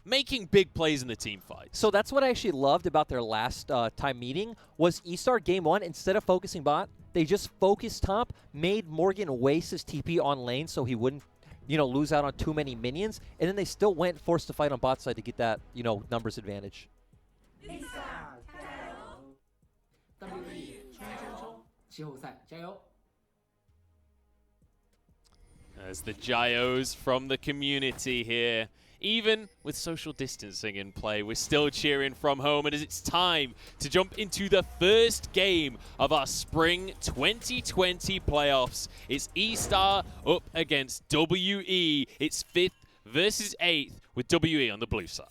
making big plays in the team fight. So that's what I actually loved about their last time meeting was eStar game 1, instead of focusing bot, they just focused top, made Morgan waste his TP on lane so he wouldn't, lose out on too many minions, and then they still went forced to fight on bot side to get that, numbers advantage. As the Gyos from the community here. Even with social distancing in play, we're still cheering from home, and it's time to jump into the first game of our Spring 2020 playoffs. It's eStar up against WE. It's 5th versus 8th with WE on the blue side.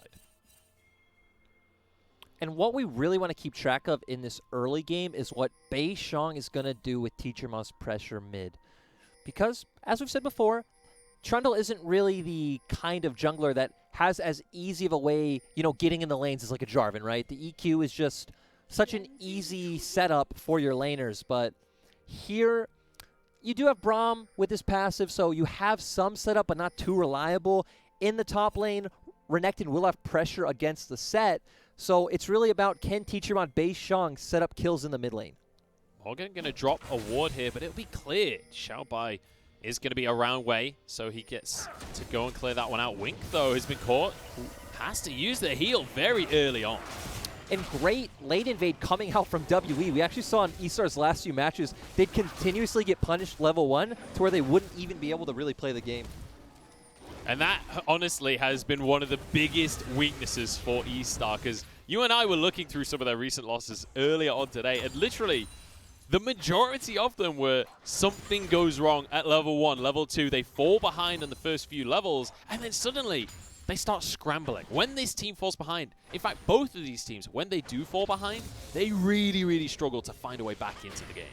And what we really want to keep track of in this early game is what Beishang is going to do with Teacher Ma's pressure mid. Because, as we've said before, Trundle isn't really the kind of jungler that has as easy of a way, getting in the lanes as like a Jarvan, right? The EQ is just such an easy setup for your laners. But here, you do have Braum with his passive, so you have some setup, but not too reliable. In the top lane, Renekton will have pressure against the set. So it's really about, can Teacher Ma Beishang set up kills in the mid lane? Morgan going to drop a ward here, but it'll be cleared. Xiaobai is going to be around Wei, so he gets to go and clear that one out. Wink, though, has been caught. Has to use the heal very early on. And great late invade coming out from WE. We actually saw in eStar's last few matches, they'd continuously get punished level 1 to where they wouldn't even be able to really play the game. And that, honestly, has been one of the biggest weaknesses for eStar, because you and I were looking through some of their recent losses earlier on today, and literally, the majority of them were something goes wrong at level 1, level 2. They fall behind on the first few levels, and then suddenly they start scrambling. When this team falls behind, in fact, both of these teams, when they do fall behind, they really, really struggle to find a way back into the game.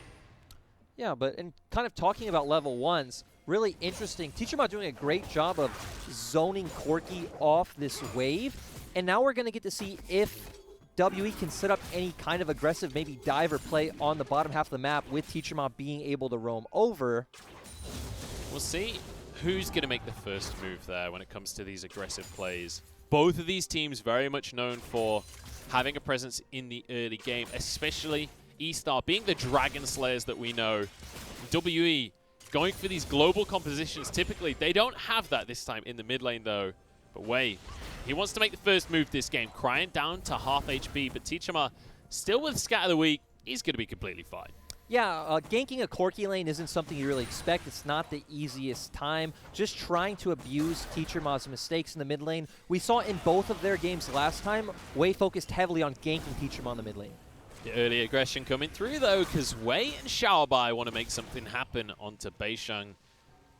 Yeah, but in kind of talking about level 1s, really interesting. Teacher Ma doing a great job of zoning Corki off this wave, and now we're going to get to see if WE can set up any kind of aggressive, maybe dive or play on the bottom half of the map with Teacher Ma being able to roam over. We'll see who's going to make the first move there when it comes to these aggressive plays. Both of these teams very much known for having a presence in the early game, especially eStar being the Dragon Slayers that we know. WE going for these global compositions, typically they don't have that this time in the mid lane though. But Wei, he wants to make the first move this game, crying down to half HP, but Teacher Ma still with Scat of the Week, he's going to be completely fine. Yeah, ganking a Corki lane isn't something you really expect. It's not the easiest time. Just trying to abuse Teacher Ma's mistakes in the mid lane. We saw in both of their games last time, Wei focused heavily on ganking Teacher Ma in the mid lane. The early aggression coming through though, because Wei and Xiaobai want to make something happen onto Beishang.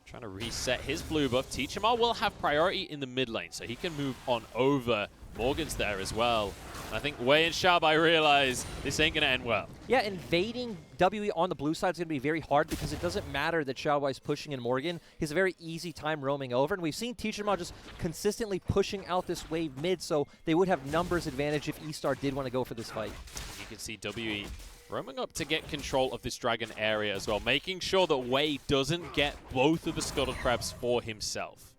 Trying to reset his blue buff. Teacher Ma will have priority in the mid lane, so he can move on over. Morgan's there as well. And I think Wei and Xiaobai realize this ain't going to end well. Yeah, invading WE on the blue side is going to be very hard because it doesn't matter that Xiaobai's pushing in Morgan. He has a very easy time roaming over, and we've seen Teacher Ma just consistently pushing out this wave mid, so they would have numbers advantage if eStar did want to go for this fight. You can see WE roaming up to get control of this dragon area as well, making sure that Wei doesn't get both of the Scuttled Crabs for himself.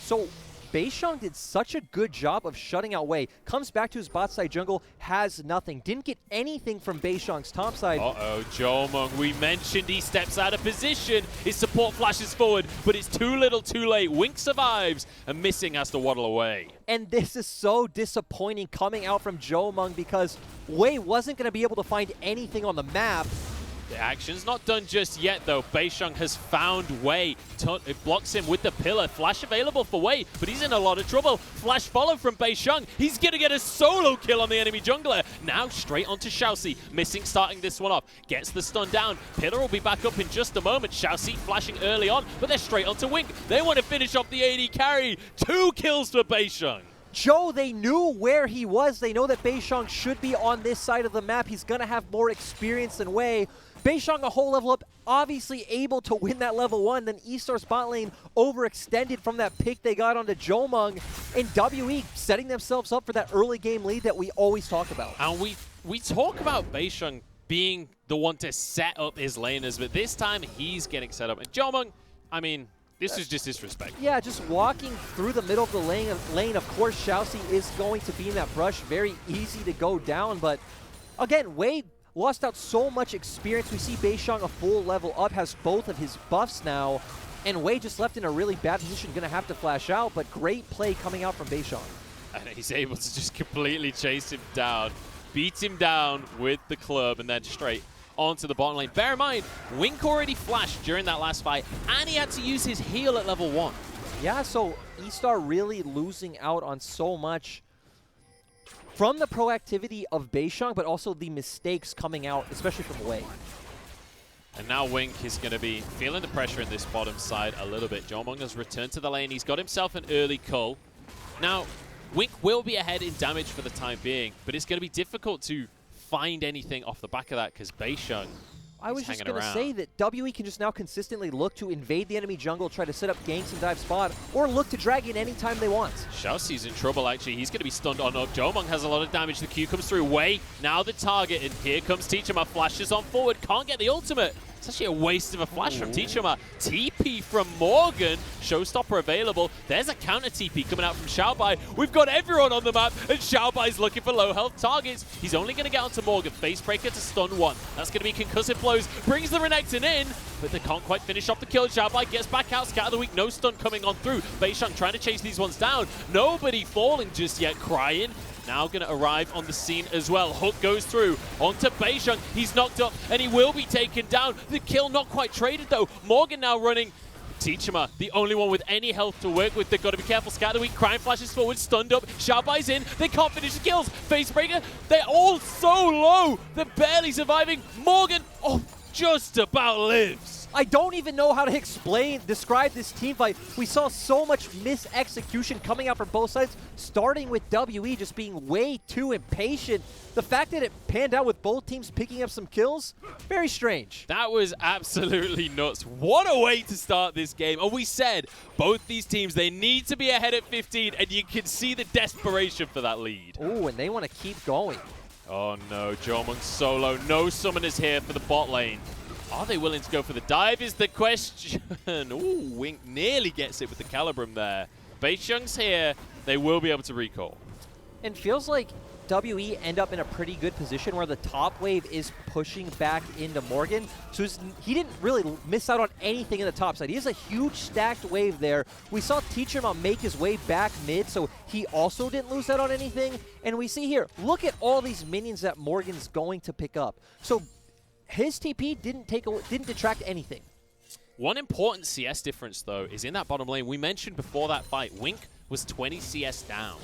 So Beishang did such a good job of shutting out Wei. Comes back to his bot side jungle, has nothing. Didn't get anything from Beishang's top side. Uh-oh, Jomung, we mentioned he steps out of position. His support flashes forward, but it's too little too late. Wink survives, and Missing has to waddle away. And this is so disappointing coming out from Jomung because Wei wasn't going to be able to find anything on the map. The action's not done just yet, though. Beishang has found Wei. It blocks him with the pillar. Flash available for Wei, but he's in a lot of trouble. Flash follow from Beishang. He's going to get a solo kill on the enemy jungler. Now straight onto Xiaoxi. Missing starting this one off. Gets the stun down. Pillar will be back up in just a moment. Xiaoxi flashing early on, but they're straight onto Wink. They want to finish off the AD carry. 2 kills for Beishang. Joe, they knew where he was. They know that Beishang should be on this side of the map. He's going to have more experience than Wei. Beishang a whole level up, obviously able to win that level 1. Then eStar's bot lane overextended from that pick they got onto Jomung. And WE setting themselves up for that early game lead that we always talk about. And we talk about Beishang being the one to set up his laners, but this time he's getting set up. And Jomung, I mean, This is just disrespect. Yeah, just walking through the middle of the lane. Of course, Xiaoxi is going to be in that brush. Very easy to go down. But again, Wei lost out so much experience. We see Beishang a full level up, has both of his buffs now. And Wei just left in a really bad position, going to have to flash out. But great play coming out from Beishang. And he's able to just completely chase him down, beat him down with the club, and then straight onto the bottom lane. Bear in mind, Wink already flashed during that last fight, and he had to use his heal at level 1. Yeah, so eStar really losing out on so much from the proactivity of Beishang, but also the mistakes coming out, especially from Wei. And now Wink is going to be feeling the pressure in this bottom side a little bit. Jomong has returned to the lane. He's got himself an early cull. Now, Wink will be ahead in damage for the time being, but it's going to be difficult to find anything off the back of that because Beishang I was just going to say that WE can just now consistently look to invade the enemy jungle, try to set up ganks and dive spot, or look to drag in anytime they want. Xiaoxi's in trouble, actually. He's going to be stunned on up. Jomong has a lot of damage. The Q comes through. Wei, now the target, and here comes Teachama. Flashes on forward. Can't get the ultimate. It's actually a waste of a flash from Teachama. TP from Morgan. Showstopper available. There's a counter TP coming out from Xiaobai. We've got everyone on the map, and Xiaobai's looking for low health targets. He's only going to get onto Morgan. Facebreaker to stun one. That's going to be concussive blows. Brings the Renekton in, but they can't quite finish off the kill. Xiaobai gets back out. Scatter the weak. No stun coming on through. Beishang trying to chase these ones down. Nobody falling just yet. Crying. Now going to arrive on the scene as well. Hook goes through onto Beishang. He's knocked up and he will be taken down. The kill not quite traded though. Morgan now running. Teachama, the only one with any health to work with. They've got to be careful. Scatter the weak. Crime flashes forward. Stunned up. Xiaobai's in. They can't finish the kills. Facebreaker. They're all so low. They're barely surviving. Morgan, just about lives. I don't even know how to describe this team fight. We saw so much mis-execution coming out from both sides, starting with WE just being way too impatient. The fact that it panned out with both teams picking up some kills, very strange. That was absolutely nuts. What a way to start this game. And we said, both these teams, they need to be ahead at 15, and you can see the desperation for that lead. Oh, and they want to keep going. Oh no, Jomong solo. No summoners here for the bot lane. Are they willing to go for the dive is the question. Ooh, Wink nearly gets it with the Calibrum there. Beishang's here. They will be able to recall. And feels like WE end up in a pretty good position where the top wave is pushing back into Morgan. So he didn't really miss out on anything in the top side. He has a huge stacked wave there. We saw Teachama make his way back mid, so he also didn't lose out on anything. And we see here, look at all these minions that Morgan's going to pick up. So his TP didn't detract anything. One important CS difference, though, is in that bottom lane. We mentioned before that fight, Wink was 20 CS down.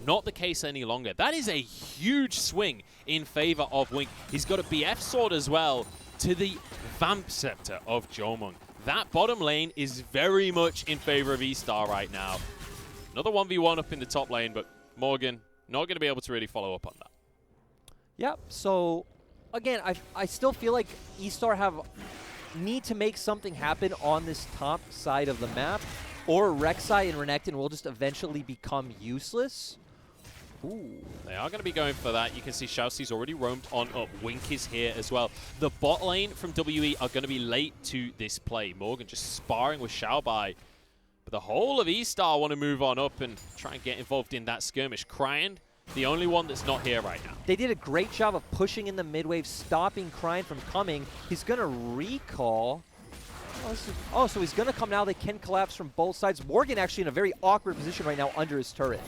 Not the case any longer. That is a huge swing in favor of Wink. He's got a BF sword as well to the Vamp Scepter of Jomong. That bottom lane is very much in favor of eStar right now. Another 1v1 up in the top lane, but Morgan not going to be able to really follow up on that. Yep, so again, I still feel like eStar need to make something happen on this top side of the map, or Rek'Sai and Renekton will just eventually become useless. Ooh. They are going to be going for that. You can see Xiaoxi's already roamed on up. Wink is here as well. The bot lane from WE are going to be late to this play. Morgan just sparring with Xiaobai. But the whole of eStar want to move on up and try and get involved in that skirmish. Crying, the only one that's not here right now. They did a great job of pushing in the mid-wave, stopping Crying from coming. He's going to recall. So he's going to come now. They can collapse from both sides. Morgan actually in a very awkward position right now under his turret.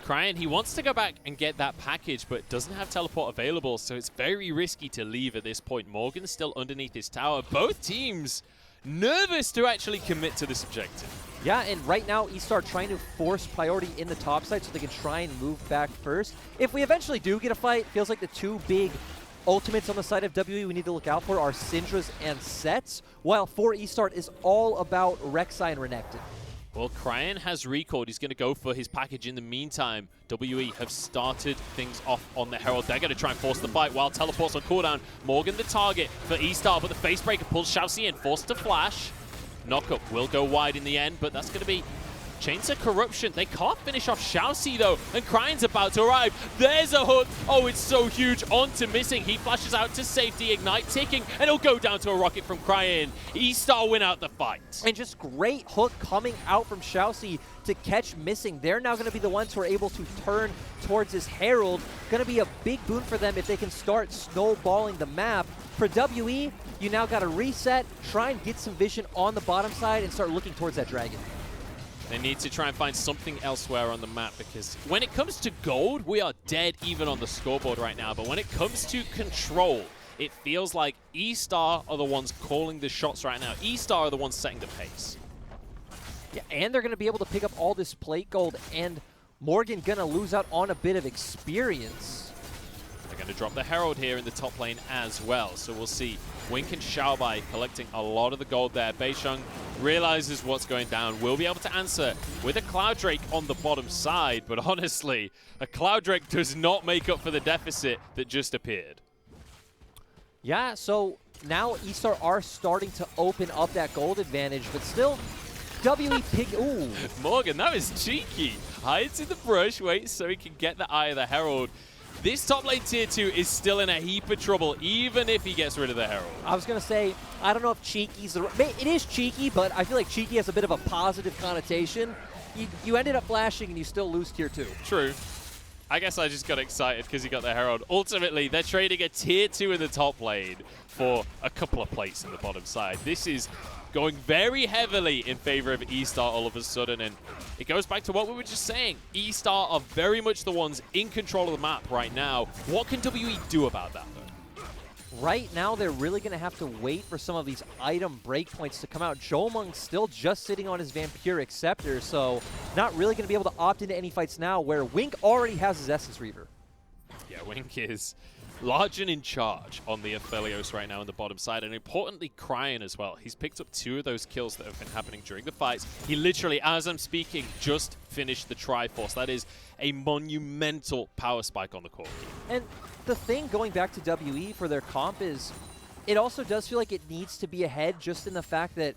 Crying, he wants to go back and get that package, but doesn't have teleport available, so it's very risky to leave at this point. Morgan's still underneath his tower. Both teams nervous to actually commit to this objective. Yeah, and right now, eStar trying to force priority in the top side so they can try and move back first. If we eventually do get a fight, feels like the two big ultimates on the side of WE we need to look out for are Syndra's and Sets, while for eStar is all about Rek'Sai and Renekton. Well, Crying has recalled. He's going to go for his package in the meantime. WE have started things off on the Herald. They're going to try and force the fight while teleports on cooldown. Morgan the target for eStar, but the Facebreaker pulls Xiaoxi in, forced to flash. Knockup will go wide in the end, but that's going to be Chains of Corruption. They can't finish off Xiaoxi though, and Cryan's about to arrive. There's a hook. Oh, it's so huge. On to Missing. He flashes out to safety. Ignite ticking, and it'll go down to a rocket from Cryan. eStar win out the fight. And just great hook coming out from Xiaoxi to catch Missing. They're now going to be the ones who are able to turn towards this Herald. Going to be a big boon for them if they can start snowballing the map. For WE, you now got to reset, try and get some vision on the bottom side, and start looking towards that dragon. They need to try and find something elsewhere on the map, because when it comes to gold, we are dead even on the scoreboard right now. But when it comes to control, it feels like eStar are the ones calling the shots right now. eStar are the ones setting the pace. Yeah, and they're going to be able to pick up all this plate gold, and Morgan going to lose out on a bit of experience. They're going to drop the Herald here in the top lane as well. So we'll see Wink and Xiaobai collecting a lot of the gold there. Beisheng realizes what's going down. Will be able to answer with a Cloud Drake on the bottom side. But honestly, a Cloud Drake does not make up for the deficit that just appeared. Yeah, so now eStar are starting to open up that gold advantage, but still, WE pick. Ooh. Morgan, that was cheeky. Hides in the brush, waits so he can get the eye of the Herald. This top lane tier 2 is still in a heap of trouble, even if he gets rid of the Herald. I was going to say, I don't know if cheeky's the... It is cheeky, but I feel like cheeky has a bit of a positive connotation. You ended up flashing and you still lose tier 2. True. I guess I just got excited because he got the Herald. Ultimately, they're trading a tier 2 in the top lane for a couple of plates in the bottom side. This is going very heavily in favor of eStar all of a sudden, and it goes back to what we were just saying. eStar are very much the ones in control of the map right now. What can WE do about that, though? Right now, they're really going to have to wait for some of these item breakpoints to come out. Jomung's still just sitting on his Vampiric Scepter, so not really going to be able to opt into any fights now, where Wink already has his Essence Reaver. Yeah, Wink is large and in charge on the Aphelios right now on the bottom side, and importantly, Cryan as well. He's picked up 2 of those kills that have been happening during the fights. He literally, as I'm speaking, just finished the Triforce. That is a monumental power spike on the core. And the thing going back to WE for their comp is, it also does feel like it needs to be ahead, just in the fact that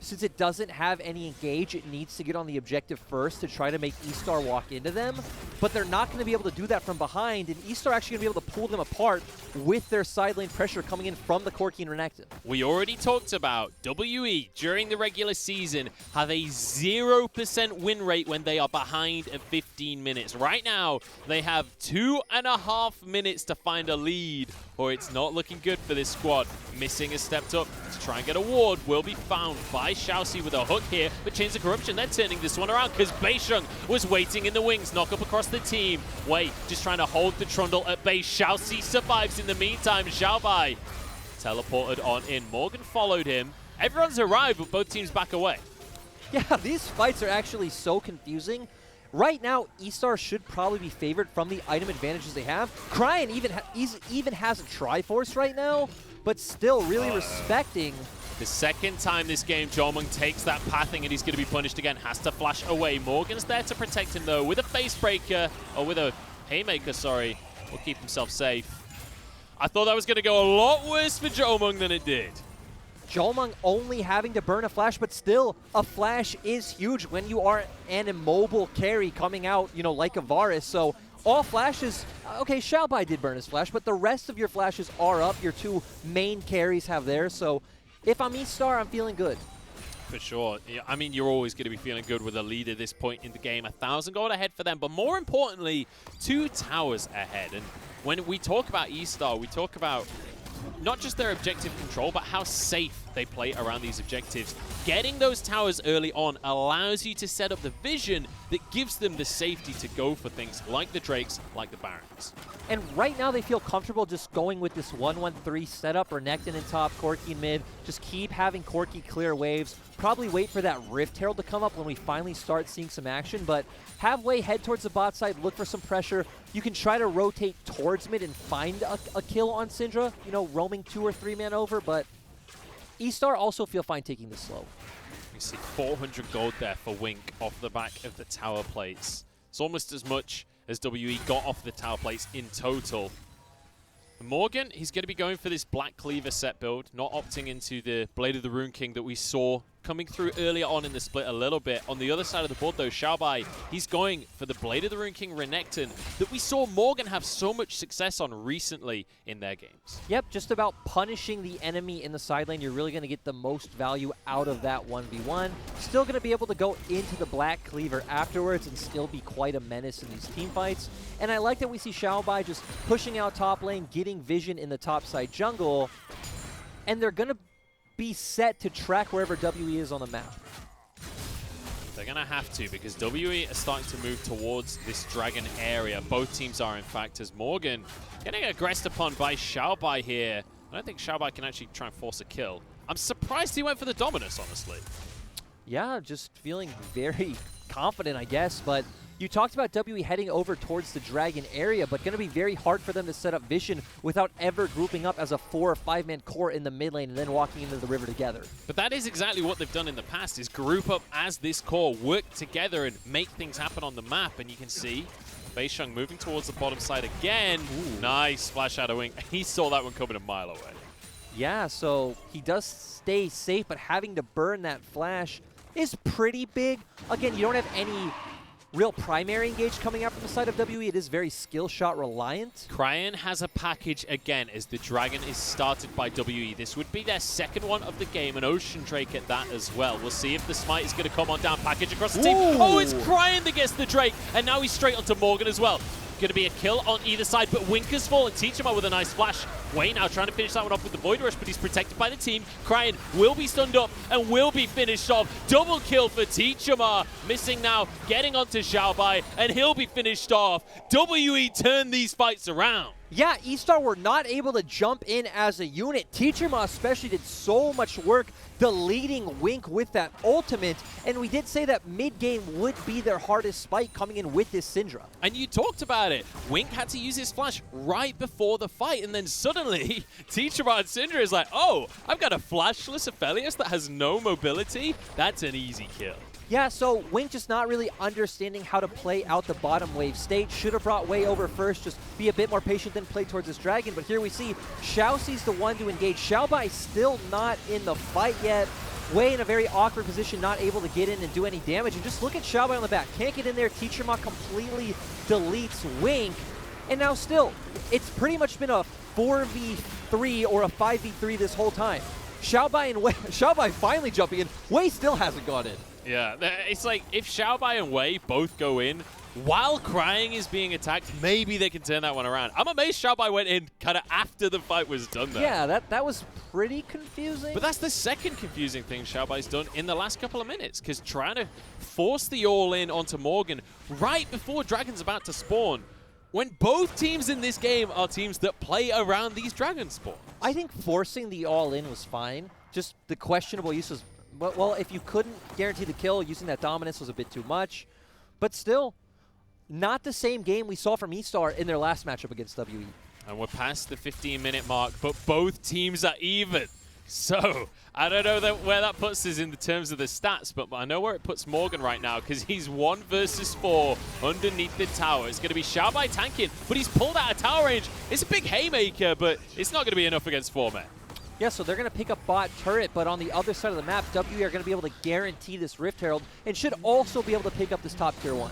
since it doesn't have any engage, it needs to get on the objective first to try to make eStar walk into them. But they're not going to be able to do that from behind, and eStar actually going to be able to pull them apart with their side lane pressure coming in from the Corki and Renekton. We already talked about WE during the regular season have a 0% win rate when they are behind at 15 minutes. Right now, they have 2.5 minutes to find a lead, or it's not looking good for this squad. Missing has stepped up to try and get a ward. Will be found by Xiaoxi with a hook here, but Chains of Corruption, they're turning this one around because Beisheng was waiting in the wings. Knock up across the team. Wei just trying to hold the Trundle at base. Xiaoxi survives in the meantime. Xiaobai teleported on in. Morgan followed him. Everyone's arrived, but both teams back away. Yeah, these fights are actually so confusing. Right now, eStar should probably be favored from the item advantages they have. Cryan even has a Triforce right now, but still really respecting. The second time this game, Jomung takes that pathing and he's going to be punished again. Has to flash away. Morgan's there to protect him, though, with a face breaker, or with a haymaker, sorry. Will keep himself safe. I thought that was going to go a lot worse for Jomung than it did. Jomung only having to burn a flash, but still, a flash is huge when you are an immobile carry coming out, you know, like a Varus. So all flashes, okay, Xiaobai did burn his flash, but the rest of your flashes are up. Your 2 main carries have theirs. So if I'm eStar, I'm feeling good. For sure. I mean, you're always going to be feeling good with a lead at this point in the game. 1,000 gold ahead for them, but more importantly, 2 towers ahead. And when we talk about eStar, we talk about not just their objective control, but how safe they play around these objectives. Getting those towers early on allows you to set up the vision that gives them the safety to go for things like the Drakes, like the Barons. And right now they feel comfortable just going with this 1-1-3 setup, Renekton in top, Corki in mid. Just keep having Corki clear waves. Probably wait for that Rift Herald to come up when we finally start seeing some action, but have Wei head towards the bot side, look for some pressure. You can try to rotate towards mid and find a kill on Syndra, you know, roaming 2 or 3 man over, but eStar also feel fine taking this slow. You see 400 gold there for Wink off the back of the tower plates. It's almost as much as WE got off the tower plates in total. Morgan, he's going to be going for this Black Cleaver set build, not opting into the Blade of the Rune King that we saw coming through earlier on in the split a little bit. On the other side of the board, though, Xiaobai, he's going for the Blade of the Rune King Renekton that we saw Morgan have so much success on recently in their games. Yep, just about punishing the enemy in the side lane. You're really going to get the most value out of that 1v1. Still going to be able to go into the Black Cleaver afterwards and still be quite a menace in these team fights. And I like that we see Xiaobai just pushing out top lane, getting vision in the top side jungle, and they're going to be set to track wherever WE is on the map. They're going to have to, because WE are starting to move towards this dragon area. Both teams are, in fact, as Morgan getting aggressed upon by Xiaobai here. I don't think Xiaobai can actually try and force a kill. I'm surprised he went for the Dominus, honestly. Yeah, just feeling very confident, I guess, but you talked about WE heading over towards the dragon area, but going to be very hard for them to set up vision without ever grouping up as a 4 or 5-man core in the mid lane and then walking into the river together. But that is exactly what they've done in the past, is group up as this core, work together and make things happen on the map. And you can see Beisheng moving towards the bottom side again. Ooh. Nice flash shadowing. He saw that one coming a mile away. Yeah, so he does stay safe, but having to burn that flash is pretty big. Again, you don't have any real primary engage coming out from the side of WE. It is very skill shot reliant. Cryan has a package again as the Dragon is started by WE. This would be their second one of the game, and Ocean Drake at that as well. We'll see if the smite is going to come on down. Package across the team. Oh, it's Cryan that gets the Drake, and now he's straight onto Morgan as well. Going to be a kill on either side, but Winker's fallen. Teachema with a nice flash. Wei now trying to finish that one off with the Void Rush, but he's protected by the team. Cryan will be stunned up and will be finished off. Double kill for Teachema. Missing now, getting onto Xiaobai, and he'll be finished off. WE turn these fights around. Yeah, eStar were not able to jump in as a unit. Teachema especially did so much work deleting Wink with that ultimate, and we did say that mid-game would be their hardest fight coming in with this Syndra. And you talked about it. Wink had to use his flash right before the fight, and then suddenly Teachema and Syndra is like, oh, I've got a flashless Aphelios that has no mobility. That's an easy kill. Yeah, so Wink just not really understanding how to play out the bottom wave state. Should have brought Wei over first, just be a bit more patient than play towards this dragon. But here we see Xiaoxi's the one to engage. Xiaobai still not in the fight yet. Wei in a very awkward position, not able to get in and do any damage. And just look at Xiaobai on the back. Can't get in there. Teachema completely deletes Wink. And now still, it's pretty much been a 4v3 or a 5v3 this whole time. Xiaobai and Wei, Xiaobai finally jumping in. Wei still hasn't gone in. Yeah, it's like if Xiaobai and Wei both go in while Crying is being attacked, maybe they can turn that one around. I'm amazed Xiaobai went in kind of after the fight was done there. Yeah, that was pretty confusing. But that's the second confusing thing Xiaobai's done in the last couple of minutes, because trying to force the all-in onto Morgan right before Dragon's about to spawn, when both teams in this game are teams that play around these Dragon spawns. I think forcing the all-in was fine. Just the questionable use was, well, if you couldn't guarantee the kill, using that dominance was a bit too much. But still, not the same game we saw from eStar in their last matchup against WE. And we're past the 15-minute mark, but both teams are even. So, I don't know where that puts us in the terms of the stats, but I know where it puts Morgan right now, because he's 1 versus 4 underneath the tower. It's going to be Xiaobai tanking, but he's pulled out of tower range. It's a big haymaker, but it's not going to be enough against 4 men. Yeah, so they're going to pick up bot turret, but on the other side of the map, WE are going to be able to guarantee this Rift Herald and should also be able to pick up this top tier 1.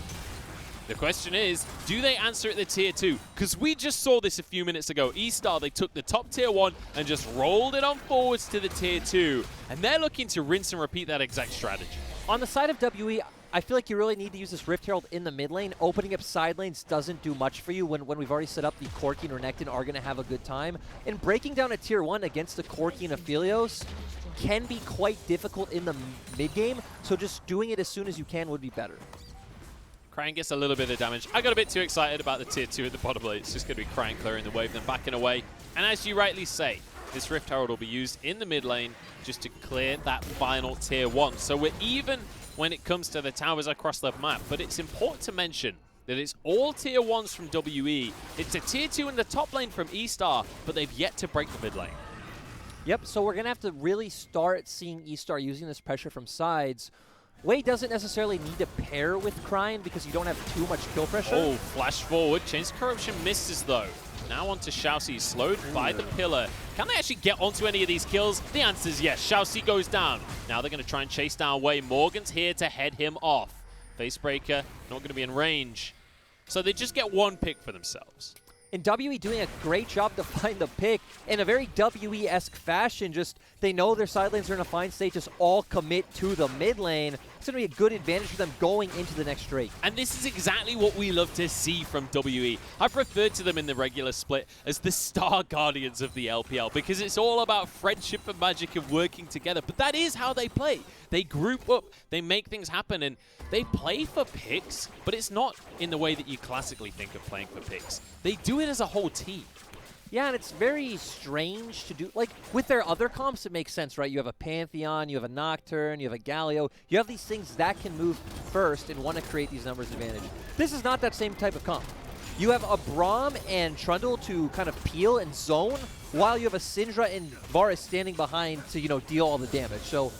The question is, do they answer at the tier 2? Because we just saw this a few minutes ago. eStar, they took the top tier 1 and just rolled it on forwards to the tier 2. And they're looking to rinse and repeat that exact strategy. On the side of WE, I feel like you really need to use this Rift Herald in the mid lane. Opening up side lanes doesn't do much for you when we've already set up the Corki and Renekton are going to have a good time. And breaking down a tier 1 against the Corki and Aphelios can be quite difficult in the mid game, so just doing it as soon as you can would be better. Crane gets a little bit of damage. I got a bit too excited about the tier 2 at the bottom lane. It's just going to be Crane clearing the wave, then backing away. And as you rightly say, this Rift Herald will be used in the mid lane just to clear that final tier 1. So we're even when it comes to the towers across the map, but it's important to mention that it's all tier 1s from WE. It's a tier 2 in the top lane from eStar, but they've yet to break the mid lane. Yep, so we're going to have to really start seeing eStar using this pressure from sides. Wei doesn't necessarily need to pair with Crime because you don't have too much kill pressure. Oh, flash forward. Chains Corruption misses, though. Now onto Xiaoxi, slowed by the pillar. Can they actually get onto any of these kills? The answer is yes. Xiaoxi goes down. Now they're going to try and chase down Wei. Morgan's here to head him off. Facebreaker, not going to be in range. So they just get one pick for themselves. And WE doing a great job to find the pick in a very WE-esque fashion. Just, they know their side lanes are in a fine state, just all commit to the mid lane. It's going to be a good advantage for them going into the next Drake. And this is exactly what we love to see from WE. I've referred to them in the regular split as the Star Guardians of the LPL because it's all about friendship and magic and working together. But that is how they play. They group up, they make things happen, and they play for picks, but it's not in the way that you classically think of playing for picks. They do it as a whole team. Yeah, and it's very strange to do. Like, with their other comps, it makes sense, right? You have a Pantheon, you have a Nocturne, you have a Galio. You have these things that can move first and want to create these numbers advantage. This is not that same type of comp. You have a Braum and Trundle to kind of peel and zone, while you have a Syndra and Varus standing behind to, you know, deal all the damage. So,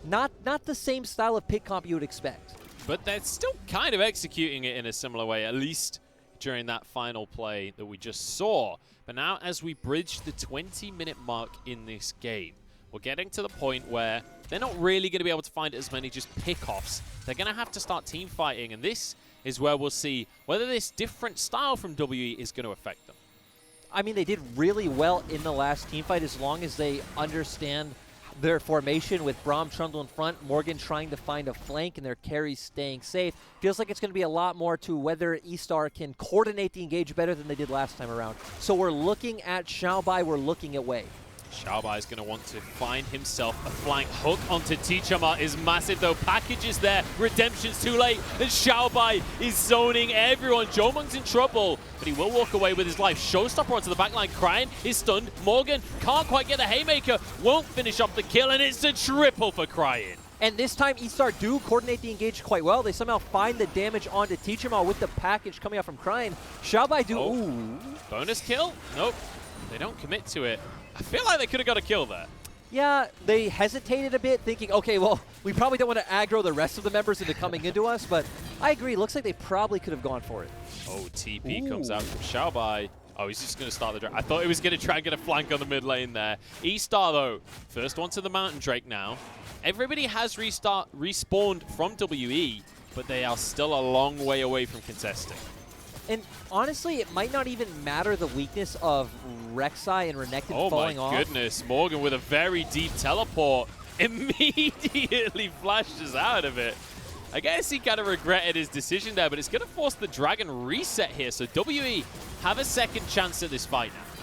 not the same style of pick comp you would expect. But they're still kind of executing it in a similar way, at least during that final play that we just saw. But now as we bridge the 20-minute mark in this game, we're getting to the point where they're not really going to be able to find as many just pick-offs. They're going to have to start team fighting, and this is where we'll see whether this different style from WE is going to affect them. I mean, they did really well in the last team fight as long as they understand their formation with Braum, Trundle in front, Morgan trying to find a flank, and their carries staying safe. Feels like it's going to be a lot more to whether eStar can coordinate the engage better than they did last time around. So we're looking at Xiaobai, we're looking at Wei. Xiaobai is going to want to find himself a flank. Hook onto Teachama is massive, though. Package is there. Redemption's too late. And Xiaobai is zoning everyone. Jomung's in trouble, but he will walk away with his life. Showstopper onto the backline. Crying is stunned. Morgan can't quite get the haymaker. Won't finish off the kill, and it's a triple for Crying. And this time, eStar do coordinate the engage quite well. They somehow find the damage onto Teachama with the package coming out from Crying. Xiaobai do... Oh. Ooh. Bonus kill? Nope. They don't commit to it. I feel like they could have got a kill there. Yeah, they hesitated a bit, thinking, okay, well, we probably don't want to aggro the rest of the members into coming into us, but I agree. Looks like they probably could have gone for it. Oh, TP comes out from Xiaobai. Oh, he's just going to start the drag. I thought he was going to try and get a flank on the mid lane there. eStar, though, first one to the Mountain Drake now. Everybody has respawned from WE, but they are still a long way away from contesting. And honestly, it might not even matter the weakness of Rek'Sai and Renekton falling off. Oh my goodness, Morgan with a very deep teleport immediately flashes out of it. I guess he kind of regretted his decision there, but it's going to force the Dragon reset here. So WE have a second chance at this fight now.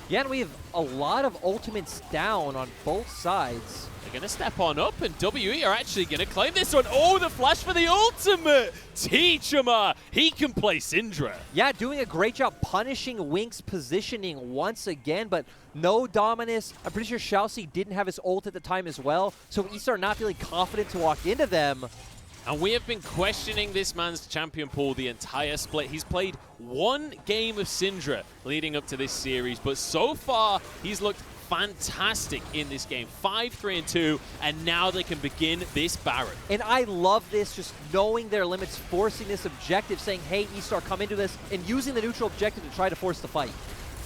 Yeah, and we have a lot of ultimates down on both sides. They're going to step on up, and WE are actually going to claim this one. Oh, the flash for the ultimate! Teachama, he can play Syndra. Yeah, doing a great job punishing Wink's positioning once again, but no Dominus. I'm pretty sure Xiaoxi didn't have his ult at the time as well, so eStar not feeling confident to walk into them. And we have been questioning this man's champion pool the entire split. He's played one game of Syndra leading up to this series, but so far he's looked fantastic in this game. 5-3-2, and now they can begin this Baron. And I love this, just knowing their limits, forcing this objective, saying, hey, eStar, come into this, and using the neutral objective to try to force the fight.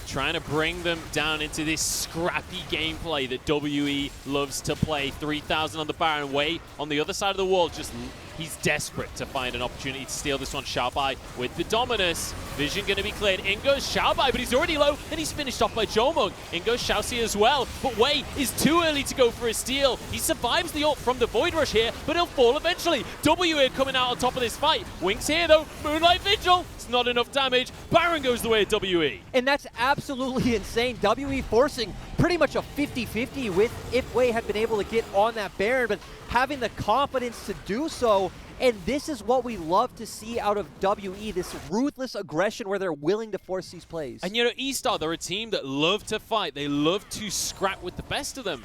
Trying to bring them down into this scrappy gameplay that WE loves to play. 3,000 on the Baron. Wei on the other side of the wall, just he's desperate to find an opportunity to steal this one. Xiaobai with the Dominus. Vision going to be cleared. In goes Xiaobai, but he's already low, and he's finished off by Jomung. In goes Xiaoxi as well, but Wei is too early to go for a steal. He survives the ult from the Void Rush here, but he'll fall eventually. WE coming out on top of this fight. Wink's here though. Moonlight Vigil. It's not enough damage. Baron goes the way of WE. And that's absolutely insane. WE forcing pretty much a 50-50 with if Wei had been able to get on that Baron, but having the confidence to do so. And this is what we love to see out of WE, this ruthless aggression where they're willing to force these plays. And you know, eStar, they're a team that love to fight. They love to scrap with the best of them.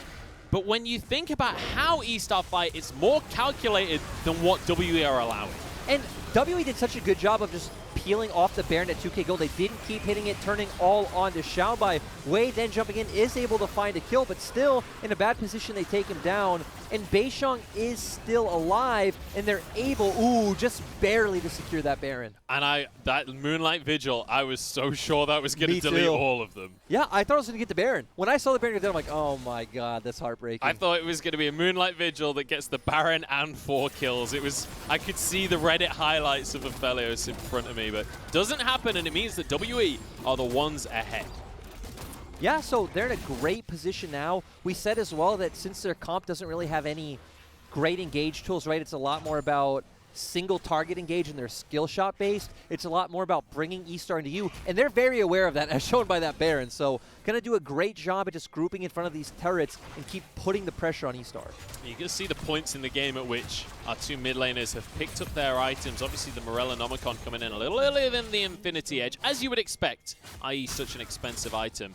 But when you think about how eStar fight, it's more calculated than what WE are allowing. And WE did such a good job of just peeling off the Baron at 2k gold. They didn't keep hitting it, turning all onto Xiaobai. Wei then jumping in is able to find a kill, but still in a bad position. They take him down. and Beishang is still alive, and they're able, ooh, just barely to secure that Baron. And that Moonlight Vigil, I was so sure that was going to delete too. all of them. Yeah, I thought I was going to get the Baron. When I saw the Baron go down, I'm like, oh my god, that's heartbreaking. I thought it was going to be a Moonlight Vigil that gets the Baron and 4 kills. I could see the Reddit highlights of Aphelios in front of me, but doesn't happen, and it means that WE are the ones ahead. Yeah, so they're in a great position now. We said as well that since their comp doesn't really have any great engage tools, right, it's a lot more about single target engage and they're skill shot based. It's a lot more about bringing eStar into you, and they're very aware of that, as shown by that Baron. So gonna do a great job at just grouping in front of these turrets and keep putting the pressure on eStar. You can see the points in the game at which our 2 mid laners have picked up their items. Obviously the Morellonomicon coming in a little earlier than the Infinity Edge, as you would expect, i.e. such an expensive item.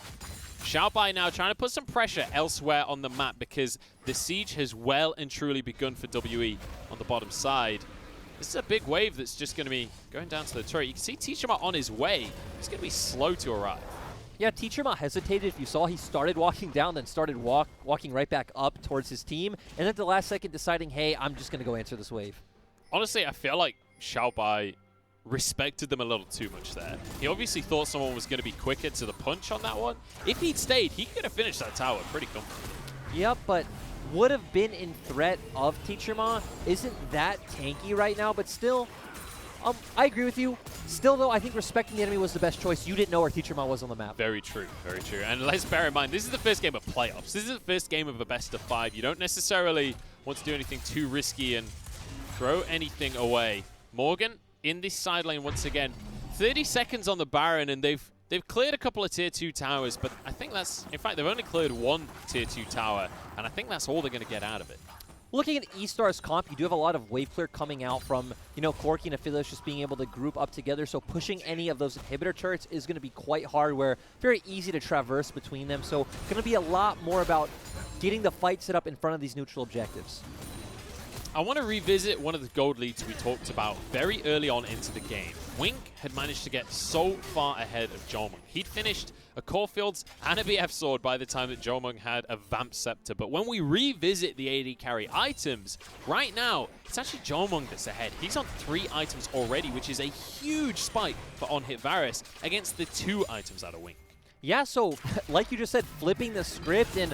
Xiaobai now trying to put some pressure elsewhere on the map because the siege has well and truly begun for WE on the bottom side. This is a big wave that's just going to be going down to the turret. You can see Tichima on his way. He's going to be slow to arrive. Yeah, Tichima hesitated. If you saw, he started walking down, then started walking right back up towards his team, and then at the last second deciding, hey, I'm just going to go answer this wave. Honestly, I feel like Xiaobai respected them a little too much there. He obviously thought someone was going to be quicker to the punch on that one. If he'd stayed, he could have finished that tower pretty comfortably. Yep, but would have been in threat of Tichima. Isn't that tanky right now, but still, I agree with you. Still, though, I think respecting the enemy was the best choice. You didn't know where Tichima was on the map. Very true, very true. And let's bear in mind, this is the first game of playoffs. This is the first game of a best of 5. You don't necessarily want to do anything too risky and throw anything away. Morgan in this side lane once again. 30 seconds on the Baron, and they've cleared a couple of tier 2 towers, but I think that's, in fact, they've only cleared 1 tier 2 tower, and I think that's all they're going to get out of it. Looking at eStar's comp, you do have a lot of wave clear coming out from, Corki and Aphelios just being able to group up together, so pushing any of those inhibitor turrets is going to be quite hard, where very easy to traverse between them, so going to be a lot more about getting the fight set up in front of these neutral objectives. I want to revisit one of the gold leads we talked about very early on into the game. Wink had managed to get so far ahead of Jomung. He'd finished a Caulfield's and a BF Sword by the time that Jomung had a Vamp Scepter. But when we revisit the AD carry items, right now, it's actually Jomung that's ahead. He's on 3 items already, which is a huge spike for on-hit Varus against the 2 items out of Wink. Yeah, so like you just said, flipping the script, and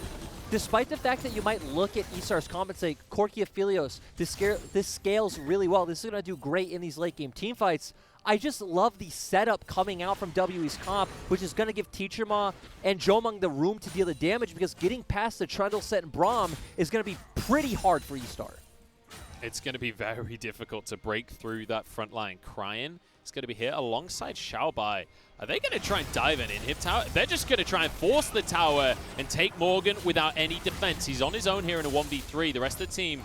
despite the fact that you might look at eStar's comp and say, Corki Aphelios, this scales really well. This is going to do great in these late game team fights. I just love the setup coming out from WE's comp, which is going to give Tichima and Jomung the room to deal the damage, because getting past the Trundle set and Braum is going to be pretty hard for eStar. It's going to be very difficult to break through that front line. Cryin is going to be here alongside Xiaobai. Are they going to try and dive an inhib tower? They're just going to try and force the tower and take Morgan without any defense. He's on his own here in a 1v3. The rest of the team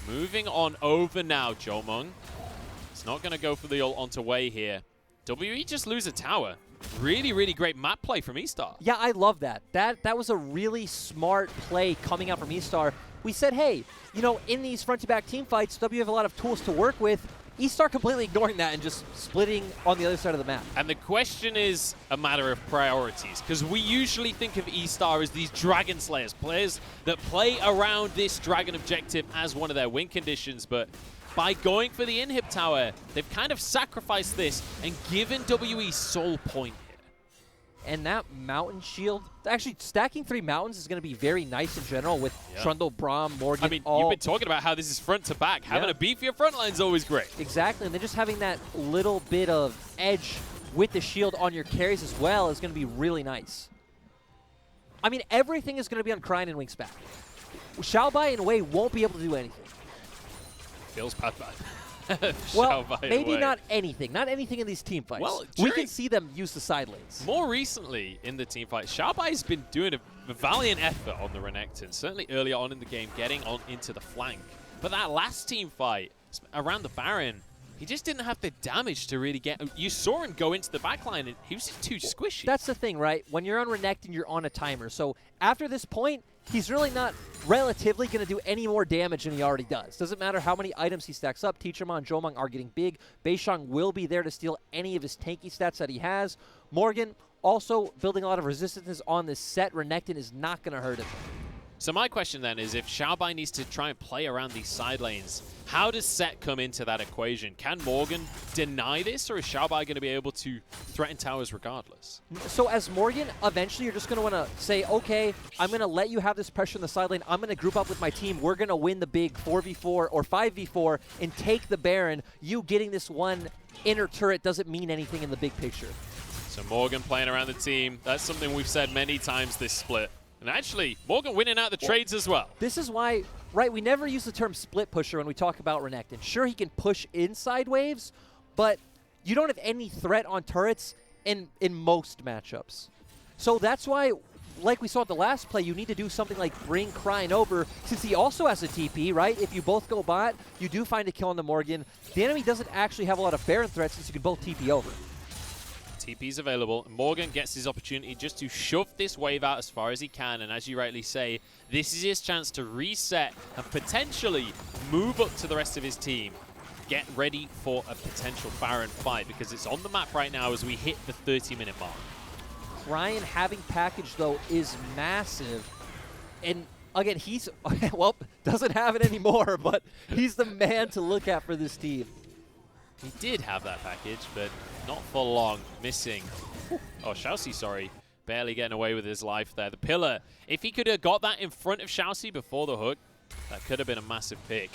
moving on over now. Jomung, it's not going to go for the ult onto Wei here. WE just lose a tower. Really, really great map play from eStar. Yeah, I love that. That was a really smart play coming out from eStar. We said, hey, in these front-to-back team fights, W have a lot of tools to work with. eStar completely ignoring that and just splitting on the other side of the map. And the question is a matter of priorities, because we usually think of eStar as these Dragon Slayers, players that play around this Dragon objective as one of their win conditions, but by going for the inhib tower, they've kind of sacrificed this and given WE sole point here. And that mountain shield, actually stacking 3 mountains is going to be very nice in general with Trundle, Braum, Morgan. I mean, you've been talking about how this is front to back. Having a beefier front line is always great. Exactly, and then just having that little bit of edge with the shield on your carries as well is going to be really nice. I mean, everything is going to be on Cryin and Wink's back. Xiaobai and Wei won't be able to do anything. Feels bad. Well, maybe not anything. Not anything in these team fights. Well, we can see them use the side lanes. More recently in the team fight, Xiaobai has been doing a valiant effort on the Renekton, certainly earlier on in the game, getting on into the flank. But that last team fight around the Baron, he just didn't have the damage to really get... You saw him go into the backline, and he was just too squishy. That's the thing, right? When you're on Renekton, you're on a timer. So after this point, he's really not relatively going to do any more damage than he already does. Doesn't matter how many items he stacks up. Tichima and Jomung are getting big. Beishang will be there to steal any of his tanky stats that he has. Morgan also building a lot of resistances on this set. Renekton is not going to hurt him. So my question then is, if Xiaobai needs to try and play around these side lanes, how does Set come into that equation? Can Morgan deny this, or is Xiaobai going to be able to threaten towers regardless? So as Morgan, eventually you're just going to want to say, okay, I'm going to let you have this pressure in the side lane. I'm going to group up with my team. We're going to win the big 4v4 or 5v4 and take the Baron. You getting this one inner turret doesn't mean anything in the big picture. So Morgan playing around the team. That's something we've said many times this split. And actually, Morgan winning out the trades as well. This is why, right, we never use the term split pusher when we talk about Renekton. Sure, he can push inside waves, but you don't have any threat on turrets in most matchups. So that's why, like we saw at the last play, you need to do something like bring Cryin over, since he also has a TP, right? If you both go bot, you do find a kill on the Morgan. The enemy doesn't actually have a lot of Baron threats since you can both TP over. TP's available. Morgan gets his opportunity just to shove this wave out as far as he can, and as you rightly say, this is his chance to reset and potentially move up to the rest of his team. Get ready for a potential Baron fight, because it's on the map right now as we hit the 30-minute mark. Cryin having package, though, is massive. And again, he's, well, doesn't have it anymore, but he's the man to look at for this team. He did have that package, but not for long. Missing. Oh, Xiaoxi, sorry. Barely getting away with his life there. The pillar. If he could have got that in front of Xiaoxi before the hook, that could have been a massive pick.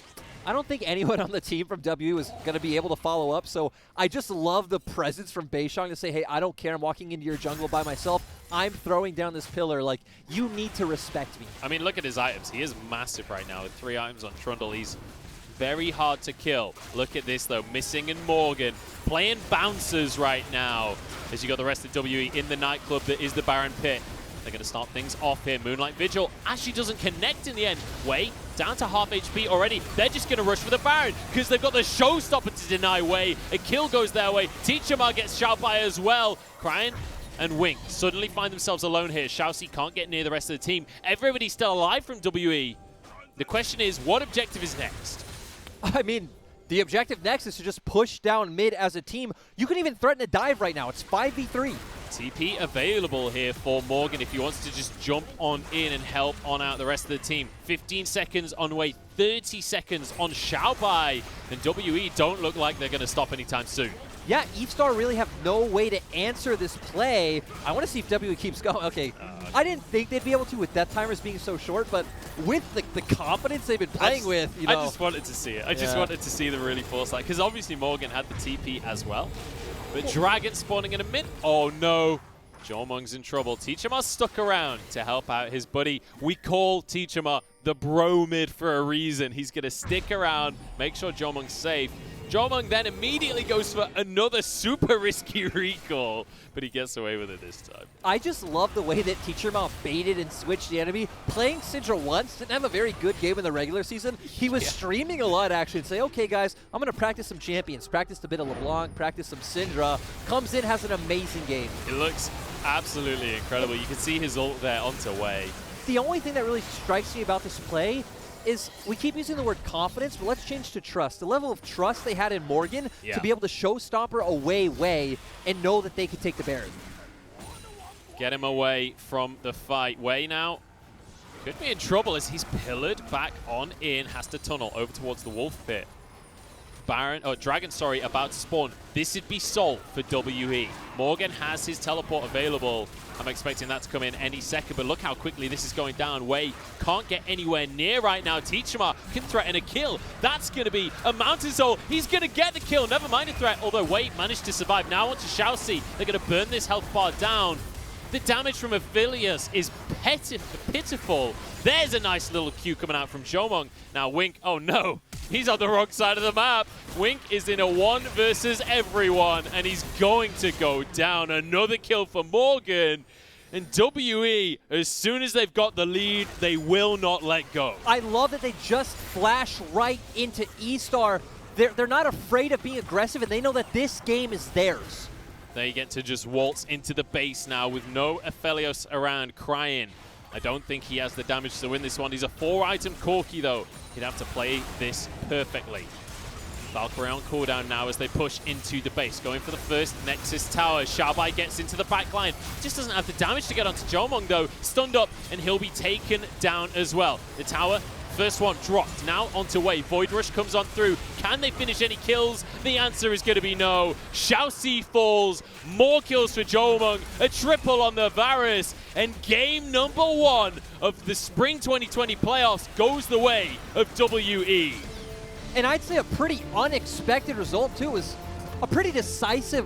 I don't think anyone on the team from WE was going to be able to follow up, so I just love the presence from Beishang to say, hey, I don't care. I'm walking into your jungle by myself. I'm throwing down this pillar. Like, you need to respect me. I mean, look at his items. He is massive right now with 3 items on Trundle. He's very hard to kill. Look at this, though. Missing and Morgan playing bouncers right now as you got the rest of WE in the nightclub that is the Baron Pit. They're going to start things off here. Moonlight Vigil actually doesn't connect in the end. Wei down to half HP already. They're just going to rush for the Baron because they've got the showstopper to deny Wei. A kill goes their way. Teacherma gets Xiaobai as well. Cryin and Wink suddenly find themselves alone here. Xiaoxi can't get near the rest of the team. Everybody's still alive from WE. The question is, what objective is next? I mean, the objective next is to just push down mid as a team. You can even threaten a dive right now. It's 5v3. TP available here for Morgan if he wants to just jump on in and help on out the rest of the team. 15 seconds on Wei, 30 seconds on Xiaobai. And WE don't look like they're going to stop anytime soon. Yeah, eStar really have no way to answer this play. I want to see if WE keeps going. Okay, I didn't think they'd be able to with death timers being so short, but with the confidence they've been playing with, you know. I just wanted to see it. I just wanted to see them really force that, because obviously Morgan had the TP as well. But Dragon spawning in a mid. Oh no, Jomung's in trouble. Teacherma stuck around to help out his buddy. We call Teacherma the bro mid for a reason. He's going to stick around, make sure Jomung's safe. Jomung then immediately goes for another super risky recall, but he gets away with it this time. I just love the way that Teacherma baited and switched the enemy. Playing Syndra once, didn't have a very good game in the regular season. He was streaming a lot, actually, and say, okay, guys, I'm going to practice some champions. Practice a bit of LeBlanc, practice some Syndra. Comes in, has an amazing game. It looks absolutely incredible. You can see his ult there onto Wei. The only thing that really strikes me about this play is we keep using the word confidence, but let's change to trust. The level of trust they had in Morgan to be able to showstopper away Wei and know that they could take the Baron. Get him away from the fight. Wei now could be in trouble as he's pillared back on in, has to tunnel over towards the Wolf Pit. Dragon, about to spawn. This would be Sol for WE. Morgan has his teleport available. I'm expecting that to come in any second, but look how quickly this is going down. Wei can't get anywhere near right now. Teacherma can threaten a kill. That's going to be a Mountain Soul. He's going to get the kill. Never mind a threat, although Wei managed to survive. Now onto Xiaoxi. They're going to burn this health bar down. The damage from Aphelios is pitiful. There's a nice little Q coming out from Jomung. Now Wink, oh no, he's on the wrong side of the map. Wink is in a 1 versus everyone, and he's going to go down. Another kill for Morgan. And WE, as soon as they've got the lead, they will not let go. I love that they just flash right into eStar. They're not afraid of being aggressive, and they know that this game is theirs. They get to just waltz into the base now with no Aphelios around. Cryin. I don't think he has the damage to win this one. He's a 4-item Corki, though. He'd have to play this perfectly. Valkyrie on cooldown now as they push into the base. Going for the first Nexus tower. Xiaobai gets into the backline. Just doesn't have the damage to get onto Jomong though. Stunned up and he'll be taken down as well. The tower, first one dropped. Now onto Wei. Void Rush comes on through. Can they finish any kills? The answer is going to be no. Xiaoxi falls. More kills for Jomong. A triple on the Varus. And game number 1 of the Spring 2020 playoffs goes the way of WE. And I'd say a pretty unexpected result, too. Is a pretty decisive